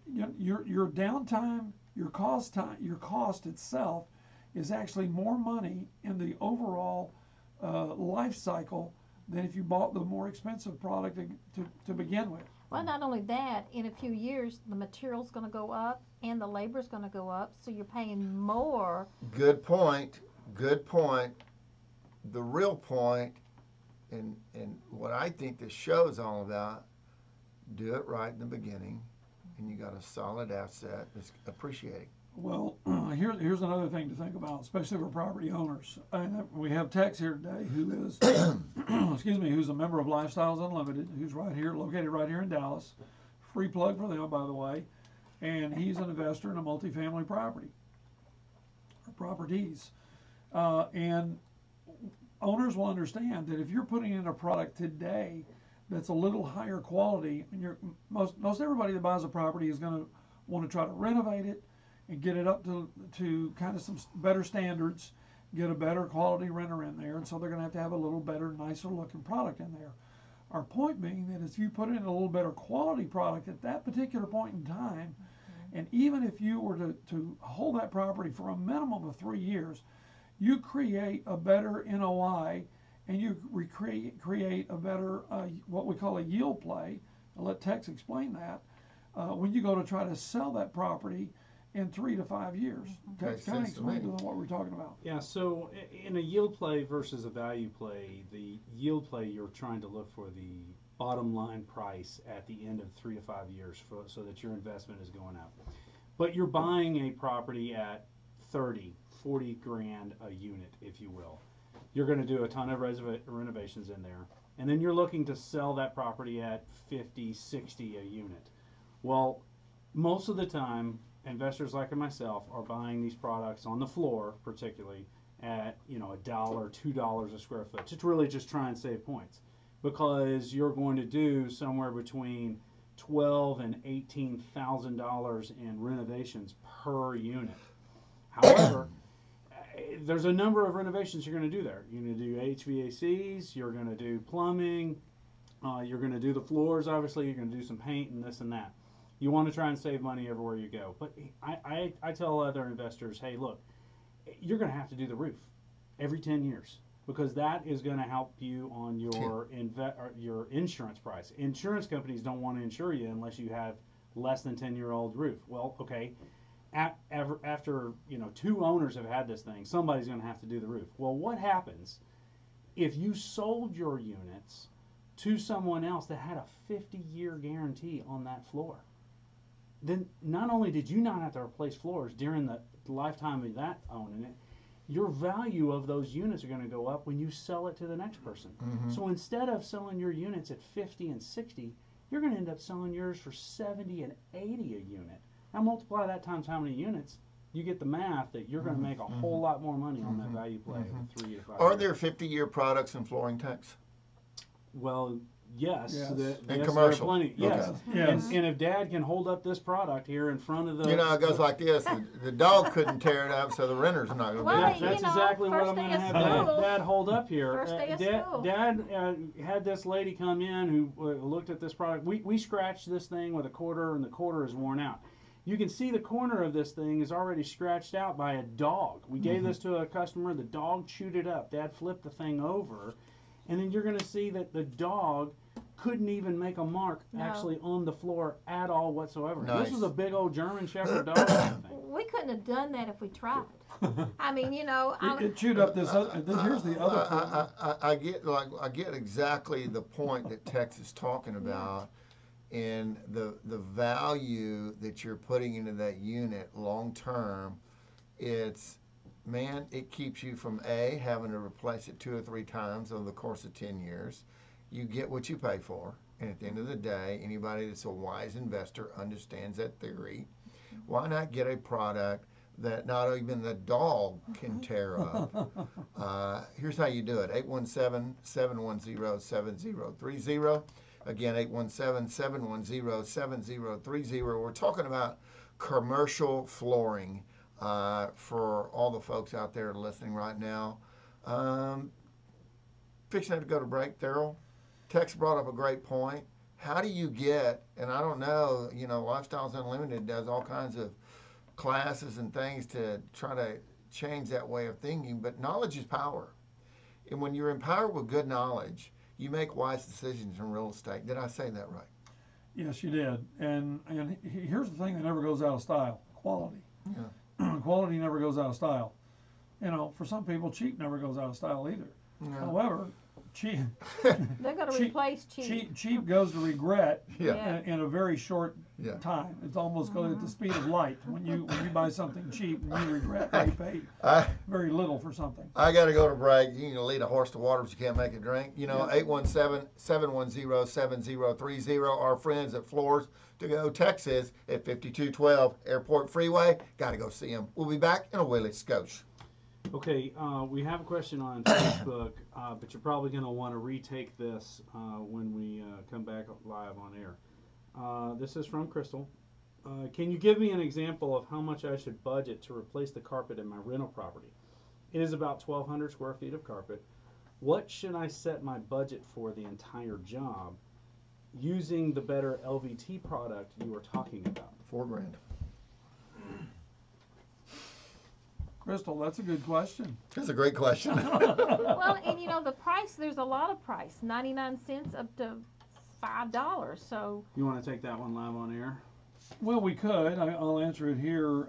Your downtime, your cost itself is actually more money in the overall life cycle than if you bought the more expensive product to begin with. Well, not only that, in a few years, the material's going to go up and the labor's going to go up, so you're paying more. Good point. Good point. The real point, and what I think this show is all about, do it right in the beginning, and you got a solid asset that's appreciating. Well, here's another thing to think about, especially for property owners. And we have Tex here today, who is, who's a member of Lifestyles Unlimited, who's located right here in Dallas. Free plug for them, by the way. And he's an investor in a multifamily property, or properties. And owners will understand that if you're putting in a product today that's a little higher quality, and most everybody that buys a property is going to want to try to renovate it and get it up to kind of some better standards, get a better quality renter in there, and so they're going to have a little better, nicer looking product in there. Our point being that if you put in a little better quality product at that particular point in time, and even if you were to hold that property for a minimum of 3 years, you create a better NOI, and you create a better what we call a yield play. I'll let Tex explain that. When you go to try to sell that property in 3 to 5 years. Tex, kind of explain to them what we're talking about. Yeah, so in a yield play versus a value play, the yield play, you're trying to look for the bottom line price at the end of 3 to 5 years so that your investment is going up. But you're buying a property at 30, 40 grand a unit, if you will. You're going to do a ton of renovations in there. And then you're looking to sell that property at 50, 60 a unit. Well, most of the time, investors like myself are buying these products on the floor, particularly at $1, $2 a square foot. Just really just try and save points, because you're going to do somewhere between $12,000 and $18,000 in renovations per unit. However, there's a number of renovations you're going to do there. You're going to do HVACs, you're going to do plumbing, you're going to do the floors, obviously, you're going to do some paint and this and that. You want to try and save money everywhere you go. But I tell other investors, hey, look, you're going to have to do the roof every 10 years, because that is going to help you on your insurance price. Insurance companies don't want to insure you unless you have less than 10-year-old roof. Well, okay, after 2 owners have had this thing, somebody's going to have to do the roof. Well, what happens if you sold your units to someone else that had a 50-year guarantee on that floor? Then not only did you not have to replace floors during the lifetime of that owning it, your value of those units are going to go up when you sell it to the next person. Mm-hmm. So instead of selling your units at 50 and 60, you're going to end up selling yours for 70 and 80 a unit. Now multiply that times how many units, you get the math that you're going to make a whole lot more money on that value play in 3 to 5 years. Are there 50-year products in flooring, Tex? Well, yes. And commercial. Plenty. Yes. Okay. Yes. And if Dad can hold up this product here in front of the... it goes like this. The dog couldn't tear it up, so the renter's not going to Well, be That's exactly what I'm going to have Dad hold up here. First day of school. Dad had this lady come in who looked at this product. We scratched this thing with a quarter, and the quarter is worn out. You can see the corner of this thing is already scratched out by a dog. We gave this to a customer. The dog chewed it up. Dad flipped the thing over. And then you're going to see that the dog couldn't even make a mark actually on the floor at all whatsoever. Nice. This was a big old German Shepherd dog. I think. We couldn't have done that if we tried. I mean, It chewed up this other. Here's the other. I get exactly the point that Tex is talking about, and the value that you're putting into that unit long term. It keeps you from having to replace it 2 or 3 times over the course of 10 years. You get what you pay for, and at the end of the day, anybody that's a wise investor understands that theory. Why not get a product that not even the dog can tear up? Here's how you do it: 817-710-7030. Again, 817-710-7030. We're talking about commercial flooring. For all the folks out there listening right now. Fixing to go to break, Theril. Tex brought up a great point. How do you get, and I don't know, Lifestyles Unlimited does all kinds of classes and things to try to change that way of thinking, but knowledge is power. And when you're empowered with good knowledge, you make wise decisions in real estate. Did I say that right? Yes, you did. And here's the thing that never goes out of style: quality. Yeah. Quality never goes out of style. For some people, cheap never goes out of style either. Yeah. However, cheap they're going to replace cheap. Cheap goes to regret Yeah. in a very short time. It's almost goes at the speed of light when you buy something cheap and you regret that you paid very little for something. I got to go to break. You can lead a horse to water, but you can't make it drink. 817-710-7030. Our friends at Floors to Go Texas at 5212 Airport Freeway. Got to go see them. We'll be back in a Willie Scotia. Okay, we have a question on Facebook, but you're probably going to want to retake this when we come back live on air. This is from Crystal. Can you give me an example of how much I should budget to replace the carpet in my rental property? It is about 1,200 square feet of carpet. What should I set my budget for the entire job using the better LVT product you were talking about? $4,000. Crystal, that's a good question. That's a great question. Well, and the price, there's a lot of price, 99 cents up to $5. So You want to take that one live on air? Well, we could. I'll answer it here.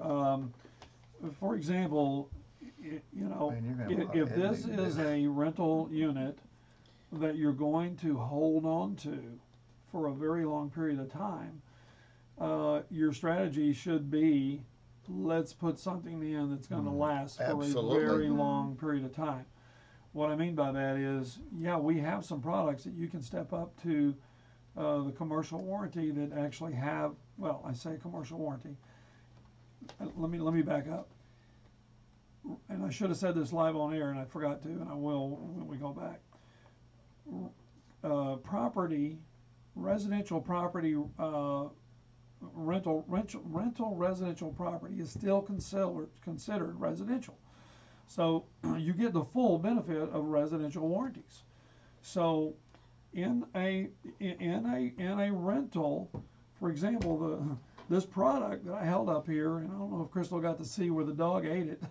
For example, Man, you're gonna have a lot if of this editing to is do. a rental unit that you're going to hold on to for a very long period of time, your strategy should be, let's put something in that's going to last for Absolutely. a very long period of time. What I mean by that is, yeah, we have some products that you can step up to the commercial warranty that actually have, well, I say commercial warranty. Let me back up. And I should have said this live on air, and I forgot to, and I will when we go back. Residential property, rental residential property is still considered residential. So you get the full benefit of residential warranties. So in a rental, for example, this product that I held up here, and I don't know if Crystal got to see where the dog ate it.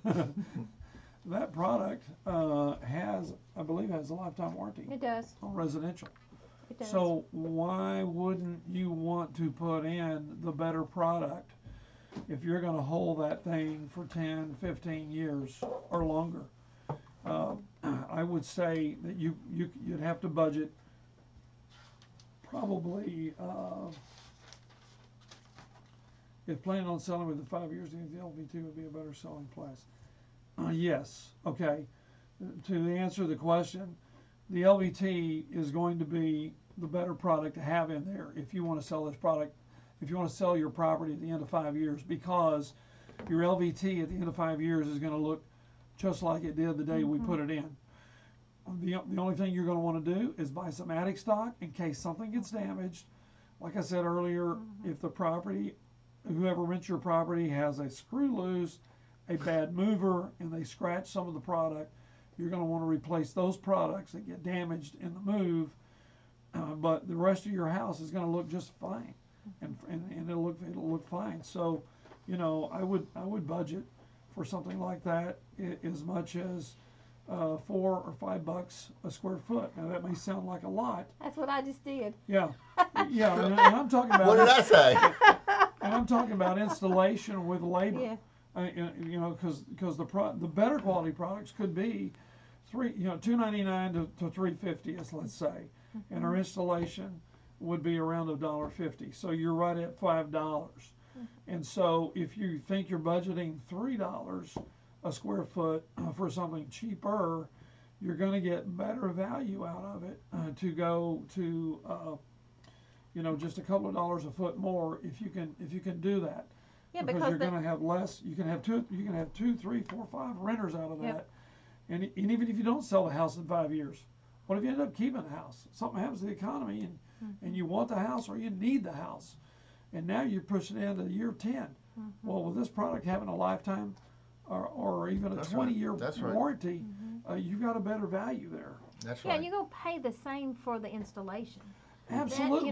That product I believe has a lifetime warranty it does. on residential. It does. So why wouldn't you want to put in the better product if you're going to hold that thing for 10, 15 years or longer? I would say that you'd have to budget probably, if planning on selling within 5 years, do you think the LV2 would be a better selling price? Yes. Okay. To answer the question, the LVT is going to be the better product to have in there if you want to sell this product, if you want to sell your property at the end of 5 years, because your LVT at the end of 5 years is going to look just like it did the day we put it in. The only thing you're going to want to do is buy some attic stock in case something gets damaged. Like I said earlier, if the property, whoever rents your property has a screw loose, a bad mover, and they scratch some of the product, you're going to want to replace those products that get damaged in the move. But the rest of your house is going to look just fine, and it'll look fine. So, I would budget for something like that as much as $4 or $5 a square foot. Now that may sound like a lot. That's what I just did. Yeah, yeah, and I'm talking about. What did I say? And I'm talking about installation with labor. Yeah. Because the better quality products could be $2.99 to $3.50, let's say, and our installation would be around $1.50. So you're right at $5. And so if you think you're budgeting $3 a square foot for something cheaper, you're going to get better value out of it to go to just a couple of dollars a foot more if you can do that. Yeah, because you're going to have less. You can have two, 3, 4, 5 renters out of that. And even if you don't sell the house in 5 years, what if you end up keeping the house? Something happens to the economy, and you want the house or you need the house, and now you're pushing into year 10. Well, with this product having a lifetime or even a 20-year warranty, you've got a better value there. That's Yeah, right. and you're gonna pay the same for the installation. Absolutely.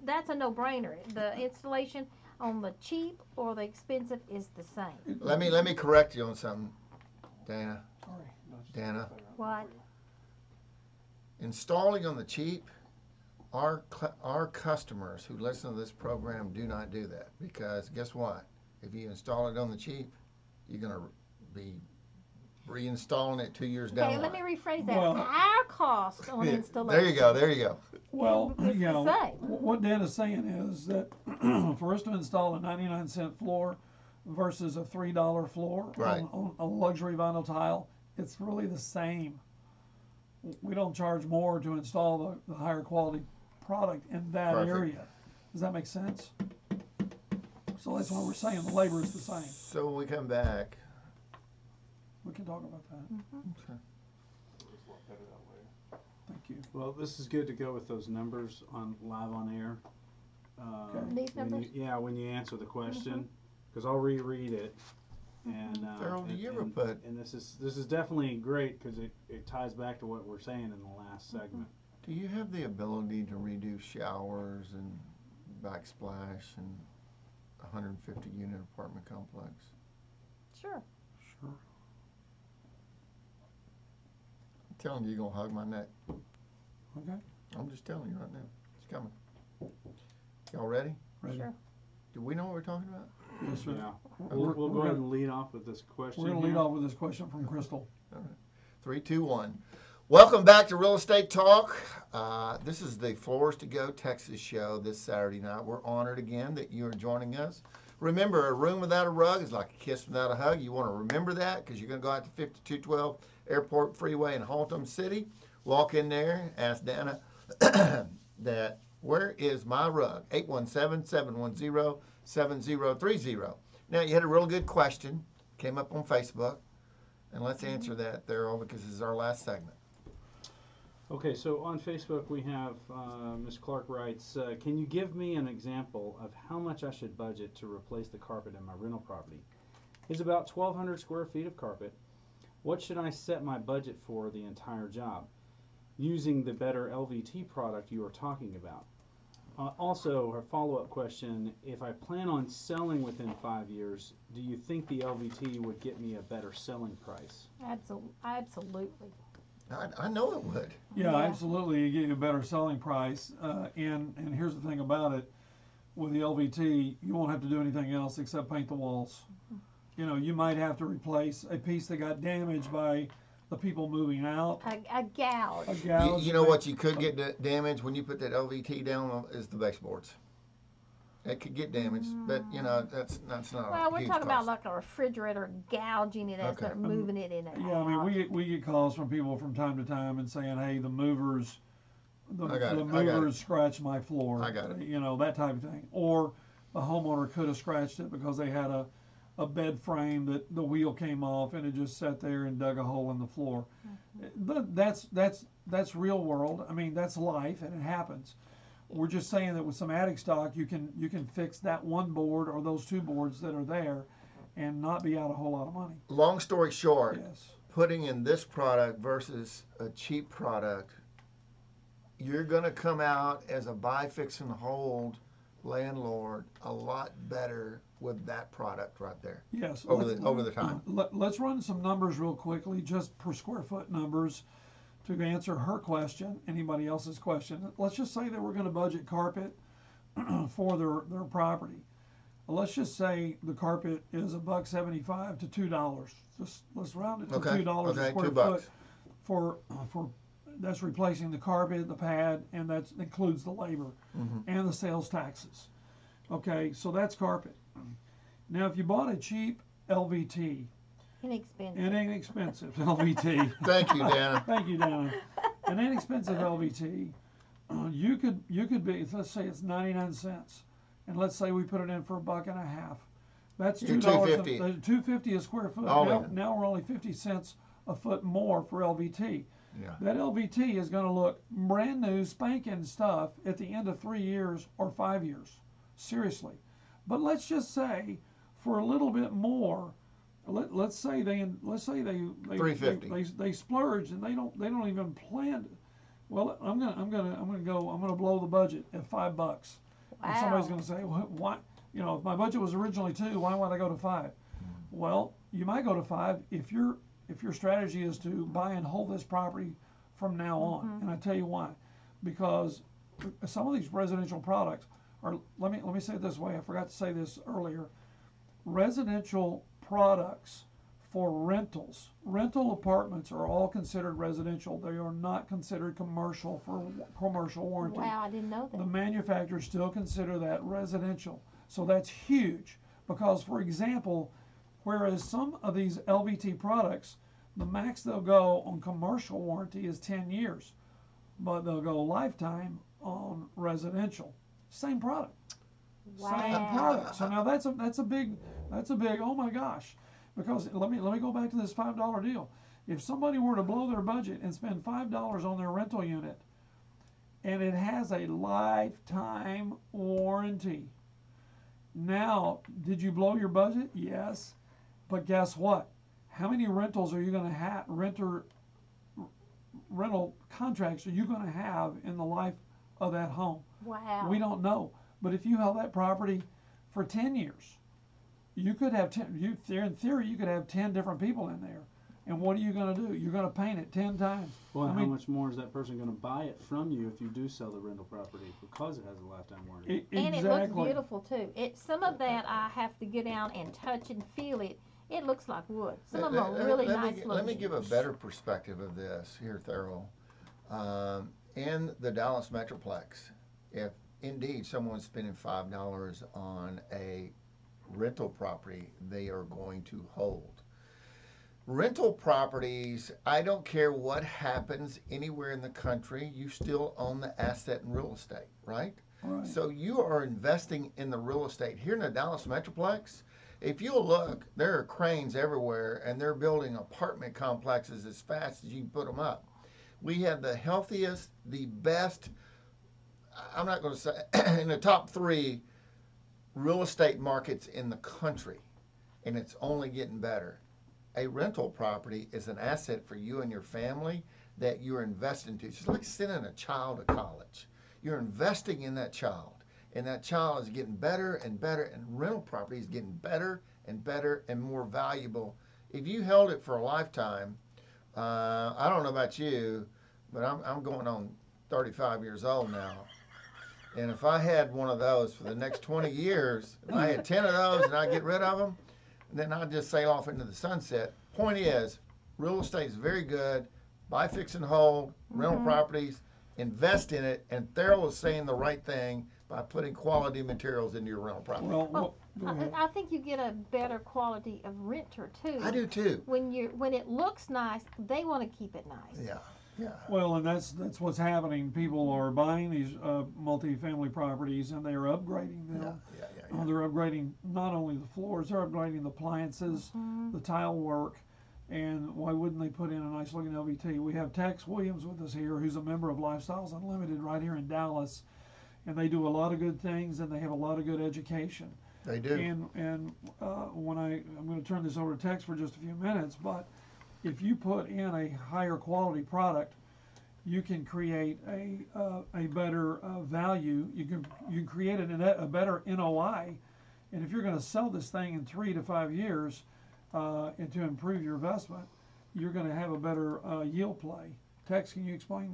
That's a no-brainer. The installation on the cheap or the expensive is the same. Let me correct you on something, Dana. Sorry. Dana. What? Installing on the cheap, our customers who listen to this program do not do that, because guess what? If you install it on the cheap, you're going to be reinstalling it 2 years down Okay, the let me line. rephrase that. Well- Our cost on Yeah, installation. There you go. Well, It's the same. what Dan is saying is that for us to install a 99-cent floor versus a $3 floor Right. on a luxury vinyl tile, it's really the same. We don't charge more to install the higher quality product in that Perfect. area. Does that make sense? So that's why we're saying the labor is the same. So when we come back, We can talk about that. Okay. It's a lot better that way. Thank you. Well, this is good to go with those numbers on live on air. These when numbers? when you answer the question, because I'll reread it. And Theril, do you ever put? and this is definitely great because it ties back to what we're saying in the last segment. Do you have the ability to redo showers and backsplash and 150 unit apartment complex? Sure. Sure. I'm telling you, you're gonna hug my neck. Okay. I'm just telling you right now, it's coming. Y'all ready? Ready. Sure. Do we know what we're talking about? Yes, sir. Yeah. We're We'll go gonna- ahead and lead off with this question. We're going to lead here. off with this question from Crystal. 3, 2, 1. Welcome back to Real Estate Talk. This is the Floors to Go Texas show this Saturday night. We're honored again that you are joining us. Remember, a room without a rug is like a kiss without a hug. You want to remember that because you're going to go out to 5212 Airport Freeway in Haltom City. Walk in there, ask Dana that, where is my rug? 817-710-7030. Now, you had a real good question, came up on Facebook, and let's answer that, Theril, because this is our last segment. Okay, so on Facebook we have Ms. Clark writes, can you give me an example of how much I should budget to replace the carpet in my rental property? It's about 1,200 square feet of carpet. What should I set my budget for the entire job? Using the better LVT product you are talking about. Also, her follow-up question, if I plan on selling within 5 years, do you think the LVT would get me a better selling price? Absolutely. I know it would. Yeah, Yeah. absolutely. You get you a better selling price. And here's the thing about it. With the LVT, you won't have to do anything else except paint the walls. You know, you might have to replace a piece that got damaged by the people moving out. A gouge. A gouge. You know what you could get damaged when you put that LVT down is the baseboards. It could get damaged, but you know that's not Well, a we're huge talking about cost. like a refrigerator gouging it as Okay. they're moving it in and Yeah, I out. mean, we get calls from people from time to time and saying, hey, the movers I got it. scratched my floor. I got it. You know, that type of thing. Or the homeowner could have scratched it because they had a bed frame that the wheel came off and it just sat there and dug a hole in the floor. That's real world. I mean, that's life and it happens. We're just saying that with some attic stock, you can fix that one board or those two boards that are there and not be out a whole lot of money. Long story short, Yes. putting in this product versus a cheap product, you're going to come out as a buy, fix, and hold landlord a lot better with that product right there. Yes. Over the time. Let's run some numbers real quickly, just per square foot numbers, to answer her question, anybody else's question. Let's just say that we're going to budget carpet for their property. Let's just say the carpet is $1.75 to $2. Just let's round it to Okay. $2 a Okay. square $2. foot for that's replacing the carpet, the pad, and that includes the labor and the sales taxes. Okay, so that's carpet. Now, if you bought a cheap LVT, Inexpensive. an inexpensive LVT. Thank you, Dana. Thank you, Dana. An inexpensive LVT, you could be, let's say it's 99 cents, and let's say we put it in for $1.50. That's You're $2. $2.50. $2.50 a square foot. All Now, in. now we're only 50 cents a foot more for LVT. Yeah. That LVT is going to look brand new, spanking stuff at the end of 3 years or 5 years. Seriously. But let's just say for a little bit more, let's say they $3.50. they splurge and they don't even plan to. Well, I'm gonna blow the budget at $5. And somebody's Wow. gonna say, well, why? You know, if my budget was originally $2, why would I go to $5? Well, you might go to $5 if your strategy is to buy and hold this property from now on. And I tell you why, because some of these residential products are. Let me say it this way. I forgot to say this earlier. Residential products for rentals. Rental apartments are all considered residential. They are not considered commercial for commercial warranty. Wow, I didn't know that. The manufacturers still consider that residential. So that's huge because, for example, whereas some of these LVT products, the max they'll go on commercial warranty is 10 years, but they'll go lifetime on residential. Same product. Same Wow. product. So now that's a big oh my gosh. Because let me go back to this $5 deal. If somebody were to blow their budget and spend $5 on their rental unit, and it has a lifetime warranty. Now, did you blow your budget? Yes. But guess what? How many rentals are you going to have, rental contracts are you going to have in the life of that home? Wow. We don't know. But if you held that property for 10 years, you could have in theory, you could have 10 different people in there. And what are you going to do? You're going to paint it 10 times. Well, how much more is that person going to buy it from you if you do sell the rental property because it has a lifetime warranty? And it looks beautiful too. Some of that I have to get down and touch and feel it. It looks like wood. Some of them are really nice looking. Let me give a better perspective of this here, Theril. In the Dallas Metroplex, if indeed someone's spending $5 on a rental property, they are going to hold. Rental properties, I don't care what happens anywhere in the country, you still own the asset in real estate, right? Right. So you are investing in the real estate. Here in the Dallas Metroplex, if you look, there are cranes everywhere, and they're building apartment complexes as fast as you can put them up. We have the healthiest, the best, I'm not going to say, in the top 3 real estate markets in the country, and it's only getting better. A rental property is an asset for you and your family that you're investing into. It's just like sending a child to college. You're investing in that child, and that child is getting better and better, and rental property is getting better and better and more valuable. If you held it for a lifetime, I don't know about you, but I'm going on 35 years old now. And if I had one of those for the next 20 years, if I had 10 of those and I get rid of them, then I'll just sail off into the sunset. Point is, real estate is very good. Buy, fix, and hold, rental properties, invest in it, and Theril is saying the right thing by putting quality materials into your rental property. Well, go ahead. I think you get a better quality of renter too. I do too. When it looks nice, they want to keep it nice. Yeah, yeah. Well, and that's what's happening. People are buying these multi-family properties, and they are upgrading them. Yeah. They're upgrading not only the floors, they're upgrading the appliances, the tile work, and why wouldn't they put in a nice looking LVT? We have Tex Williams with us here, who's a member of Lifestyles Unlimited right here in Dallas, and they do a lot of good things, and they have a lot of good education. They do. And when I'm going to turn this over to Tex for just a few minutes, but if you put in a higher quality product, you can create a better value. You can create a better NOI, and if you're going to sell this thing in 3 to 5 years, and to improve your investment, you're going to have a better yield play. Tex, can you explain?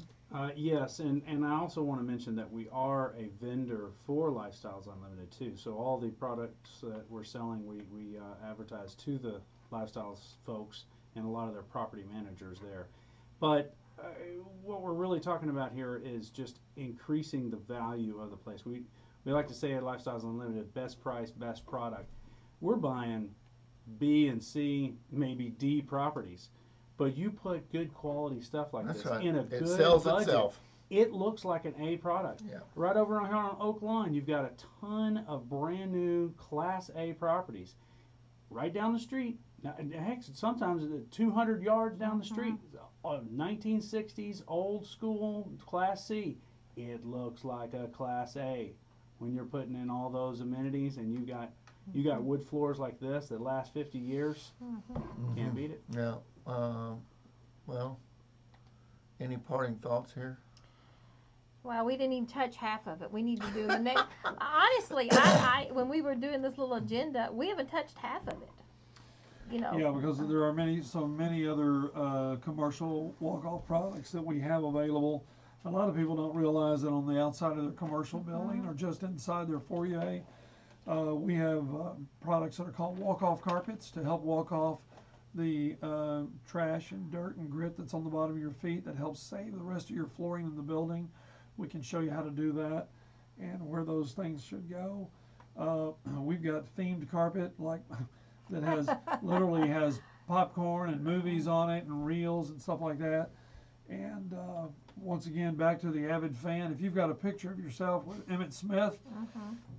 Yes, and I also want to mention that we are a vendor for Lifestyles Unlimited too. So all the products that we're selling, we advertise to the Lifestyles folks and a lot of their property managers there. But what we're really talking about here is just increasing the value of the place. We like to say at Lifestyles Unlimited, best price, best product. We're buying B and C, maybe D properties, but you put good quality stuff like this in a good sells budget, itself. it looks like an A product. Yeah. Right over here on Oak Lawn, you've got a ton of brand new Class A properties. Right down the street, heck, sometimes 200 yards down the street, 1960s old school Class C. It looks like a Class A when you're putting in all those amenities, and you got wood floors like this that last 50 years. Can't beat it. Yeah. Well, any parting thoughts here? Well, we didn't even touch half of it. We need to do the next. Honestly, I when we were doing this little agenda, we haven't touched half of it. You know. Yeah, because there are so many other commercial walk-off products that we have available. A lot of people don't realize that on the outside of their commercial building or just inside their foyer, we have products that are called walk-off carpets to help walk off the trash and dirt and grit that's on the bottom of your feet. That helps save the rest of your flooring in the building. We can show you how to do that and where those things should go. We've got themed carpet that literally has popcorn and movies on it and reels and stuff like that. And once again, back to the avid fan, if you've got a picture of yourself with Emmitt Smith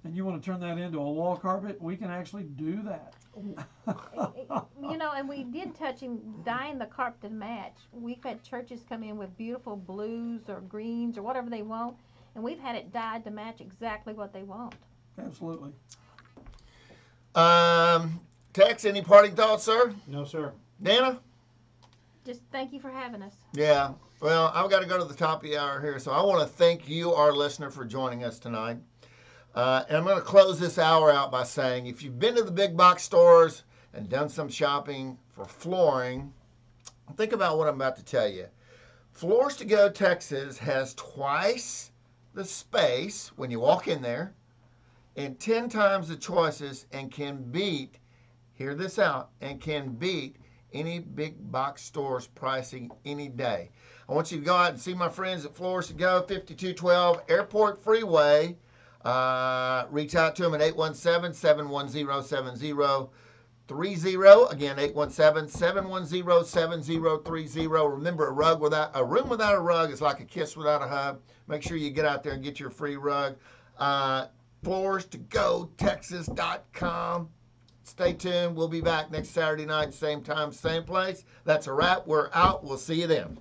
and you want to turn that into a wall carpet, we can actually do that. You know, and we did touch him dyeing the carpet to match. We've had churches come in with beautiful blues or greens or whatever they want, and we've had it dyed to match exactly what they want. Absolutely. Tex, any parting thoughts, sir? No, sir. Dana? Just thank you for having us. Yeah. Well, I've got to go to the top of the hour here, so I want to thank you, our listener, for joining us tonight. And I'm going to close this hour out by saying, if you've been to the big box stores and done some shopping for flooring, think about what I'm about to tell you. Floors to Go Texas has twice the space when you walk in there and 10 times the choices and can beat, hear this out, and can beat any big box store's pricing any day. I want you to go out and see my friends at Floors to Go, 5212 Airport Freeway. Reach out to them at 817-710-7030. Again, 817-710-7030. Remember, a room without a rug is like a kiss without a hug. Make sure you get out there and get your free rug. FloorsToGoTexas.com. Stay tuned. We'll be back next Saturday night, same time, same place. That's a wrap. We're out. We'll see you then.